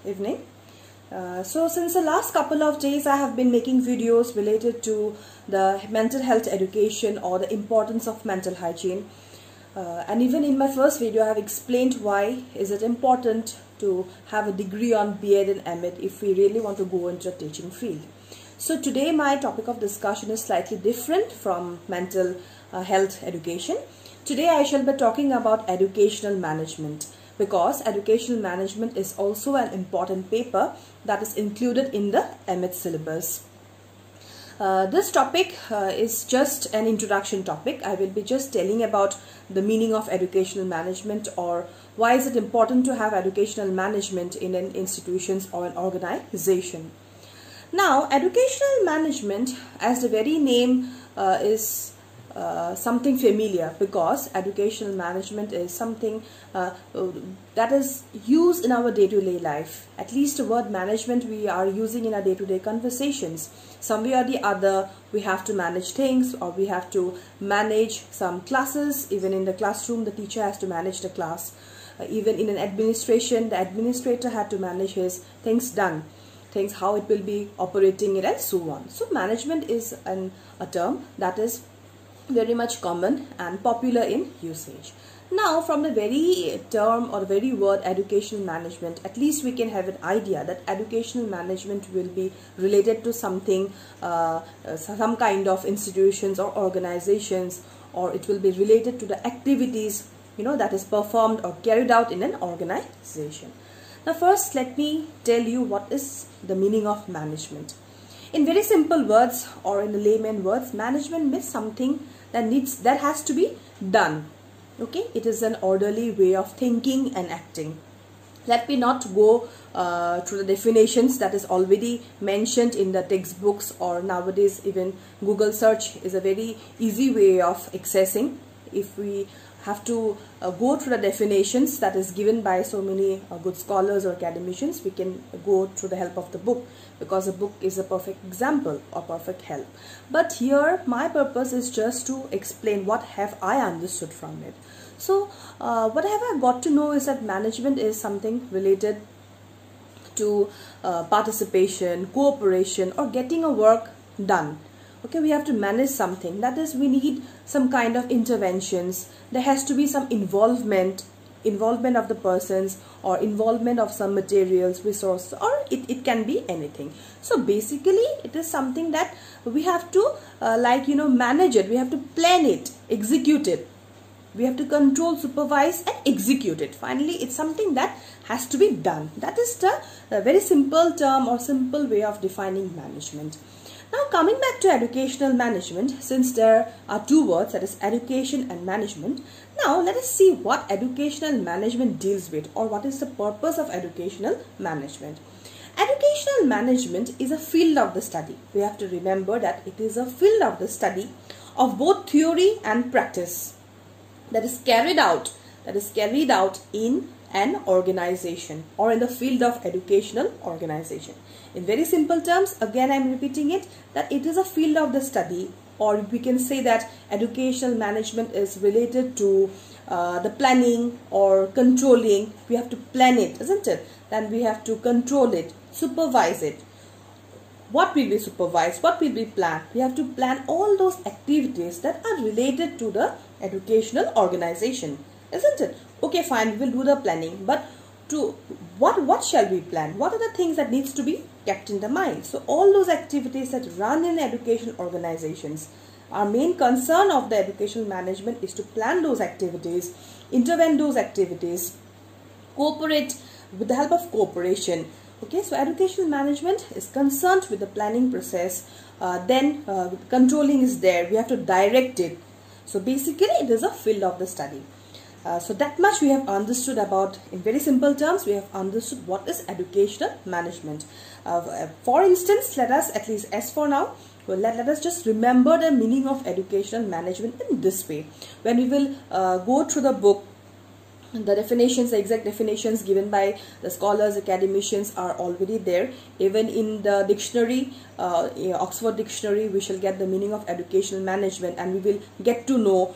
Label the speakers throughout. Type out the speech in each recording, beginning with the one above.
Speaker 1: evening. So since the last couple of days I have been making videos related to the mental health education or the importance of mental hygiene. And even in my first video I have explained why is it important to have a degree on B.Ed and M.Ed if we really want to go into a teaching field. So today my topic of discussion is slightly different from mental health education. Today I shall be talking about educational management, because educational management is also an important paper that is included in the M.Ed syllabus. This topic is just an introduction topic. I will be just telling about the meaning of educational management, or why is it important to have educational management in an institutions or an organization. Now, educational management, as the very name is something familiar, because educational management is something that is used in our day-to-day life. At least the word management we are using in our day-to-day conversations. Some way or the other we have to manage things, or we have to manage some classes. Even in the classroom the teacher has to manage the class. Even in an administration, the administrator had to manage his things done, things how it will be operating it, and so on. So management is a term that is very much common and popular in usage. Now, from the very term or the very word educational management, at least we can have an idea that educational management will be related to something, some kind of institutions or organizations, or it will be related to the activities, that is performed or carried out in an organization. Now first let me tell you what is the meaning of management. In very simple words, or in the layman words, management means something that has to be done. Okay, it is an orderly way of thinking and acting. Let me not go through the definitions that is already mentioned in the textbooks, or nowadays even Google search is a very easy way of accessing. If we have to go through the definitions that is given by so many good scholars or academicians, we can go through the help of the book, because a book is a perfect example or perfect help. But here my purpose is just to explain what have I understood from it. So what have I got to know is that management is something related to participation, cooperation, or getting a work done. Okay, we have to manage something. That is, we need some kind of interventions. There has to be some involvement of the persons, or involvement of some materials, resources, or it can be anything. So basically it is something that we have to manage it. We have to plan it, execute it. We have to control, supervise, and execute it. Finally, it's something that has to be done. That is the very simple term or simple way of defining management. Now coming back to educational management, since there are two words, that is education and management. Now let us see what educational management deals with, or what is the purpose of educational management. Educational management is a field of the study. We have to remember that it is a field of the study of both theory and practice that is carried out in an organization, or in the field of educational organization. In very simple terms, again I am repeating it, that it is a field of the study, or we can say that educational management is related to the planning or controlling. We have to plan it, isn't it? Then we have to control it, supervise it. What will be supervised? What will be planned? We have to plan all those activities that are related to the educational organization, isn't it? Okay, fine, we will do the planning, but to what shall we plan? What are the things that needs to be kept in the mind? So all those activities that run in education organizations, our main concern of the educational management is to plan those activities, intervene those activities, cooperate with the help of cooperation. Okay, so educational management is concerned with the planning process, then controlling is there, we have to direct it. So basically it is a field of the study. So that much we have understood about. In very simple terms, we have understood what is educational management. For instance, let us, at least as for now, let us just remember the meaning of educational management in this way. When we will go through the book, The definitions, the exact definitions given by the scholars, academicians are already there. Even in the dictionary, Oxford Dictionary, we shall get the meaning of educational management, and we will get to know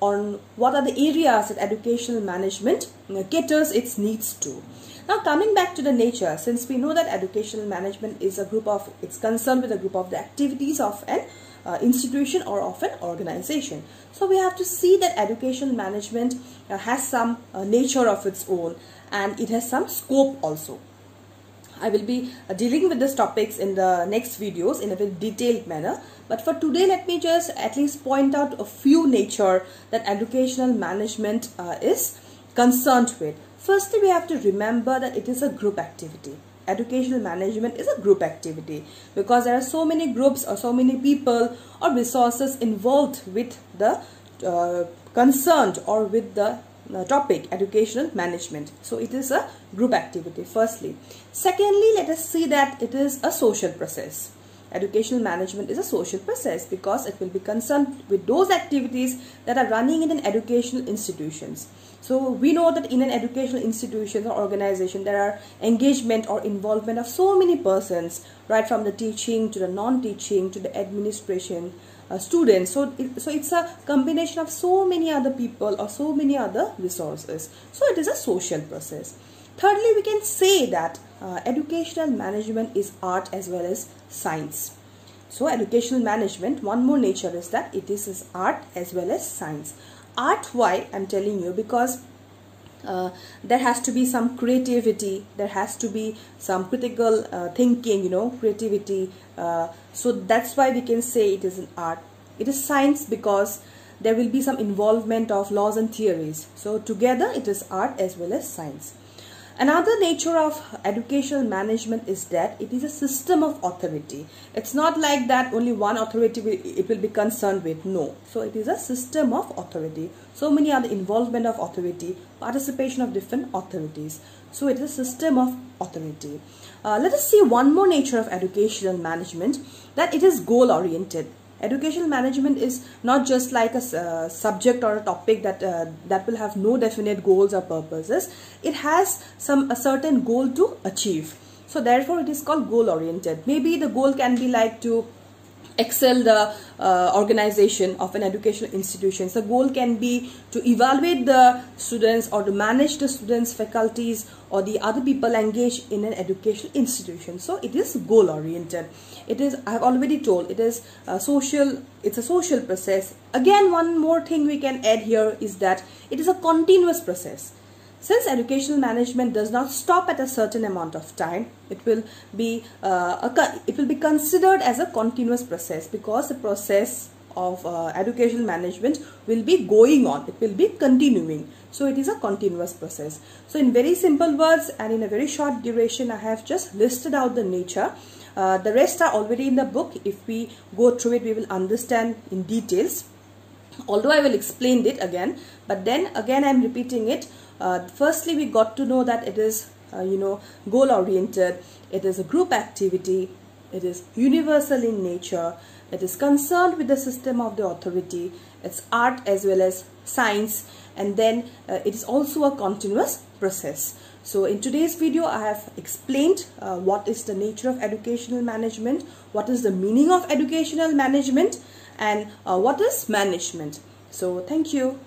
Speaker 1: on what are the areas that educational management caters its needs to. Now, coming back to the nature, since we know that educational management is a group of, it's concerned with a group of the activities of an institution or of an organization. So we have to see that educational management has some nature of its own, and it has some scope also. I will be dealing with these topics in the next videos in a very detailed manner, but for today let me just at least point out a few nature that educational management is concerned with. Firstly, we have to remember that it is a group activity. Educational management is a group activity because there are so many groups or so many people or resources involved with the concerned or with the topic educational management. So it is a group activity, firstly. Secondly, let us see that it is a social process. Educational management is a social process because it will be concerned with those activities that are running in an educational institutions. So we know that in an educational institution or organization, there are engagement or involvement of so many persons, right from the teaching to the non-teaching to the administration, students. So it's a combination of so many other people or so many other resources. So it is a social process. Thirdly, we can say that educational management is art as well as science. So educational management, one more nature is that it is art as well as science. Art, why? I'm telling you, because there has to be some creativity, there has to be some critical thinking, you know, creativity. So that's why we can say it is an art. It is science because there will be some involvement of laws and theories. So together it is art as well as science. Another nature of educational management is that it is a system of authority. It's not like that only one authority it will be concerned with. No. So it is a system of authority. So many other involvement of authority, participation of different authorities. So it is a system of authority. Let us see one more nature of educational management, that it is goal oriented. Educational management is not just like a subject or a topic that will have no definite goals or purposes. It has a certain goal to achieve. So therefore it is called goal oriented. Maybe the goal can be like to excel the organization of an educational institution. The goal can be to evaluate the students or to manage the students, faculties or the other people engaged in an educational institution. So it is goal oriented. It is, I have already told, it is social, it's a social process. Again, one more thing we can add here is that it is a continuous process. Since educational management does not stop at a certain amount of time, it will be considered as a continuous process because the process of educational management will be going on. It will be continuing. So it is a continuous process. So in very simple words and in a very short duration, I have just listed out the nature. The rest are already in the book. If we go through it, we will understand in details. Although I will explain it again, but then again I am repeating it. Firstly, we got to know that it is, goal oriented. It is a group activity. It is universal in nature. It is concerned with the system of the authority. It's art as well as science, and then it is also a continuous process. So in today's video, I have explained what is the nature of educational management, what is the meaning of educational management, and what is management. So thank you.